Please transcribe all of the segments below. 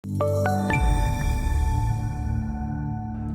In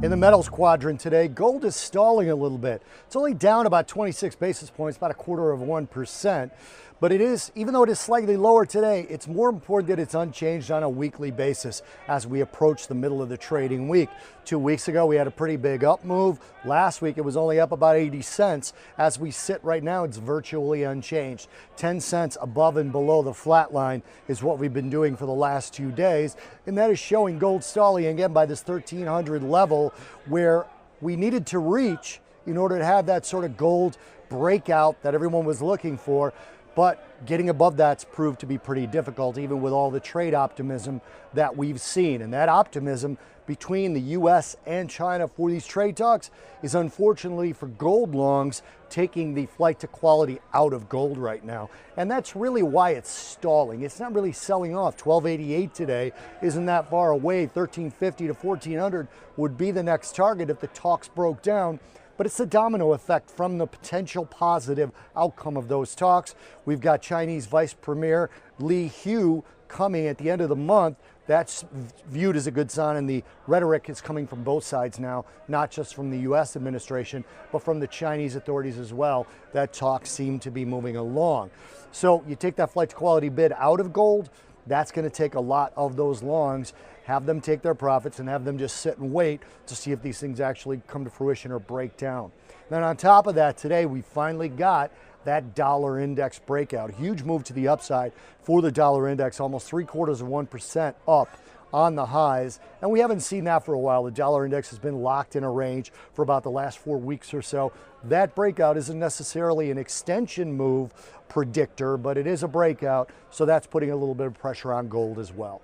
the metals quadrant today, gold is stalling a little bit. It's only down about 26 basis points, about 1/4%. But it is, even though it is slightly lower today, it's more important that it's unchanged on a weekly basis as we approach the middle of the trading week. 2 weeks ago, we had a pretty big up move. Last week, it was only up about 80 cents. As we sit right now, it's virtually unchanged. 10 cents above and below the flat line is what we've been doing for the last 2 days. And that is showing gold stalling again by this 1300 level where we needed to reach in order to have that sort of gold breakout that everyone was looking for. But getting above that's proved to be pretty difficult, even with all the trade optimism that we've seen. And that optimism between the U.S. and China for these trade talks is unfortunately for gold longs taking the flight to quality out of gold right now. And that's really why it's stalling. It's not really selling off. 1288 today isn't that far away. 1350 to 1400 would be the next target if the talks broke down. But it's a domino effect from the potential positive outcome of those talks. We've got Chinese Vice Premier Li Hu coming at the end of the month. That's viewed as a good sign, and the rhetoric is coming from both sides now, not just from the U.S. administration, but from the Chinese authorities as well. That talks seem to be moving along. So you take that flight to quality bid out of gold, that's going to take a lot of those longs, have them take their profits and have them just sit and wait to see if these things actually come to fruition or break down. Then on top of that, today we finally got that dollar index breakout. Huge move to the upside for the dollar index, almost 0.75% up on the highs. And we haven't seen that for a while. The dollar index has been locked in a range for about the last 4 weeks or so. That breakout isn't necessarily an extension move predictor, but it is a breakout. So that's putting a little bit of pressure on gold as well.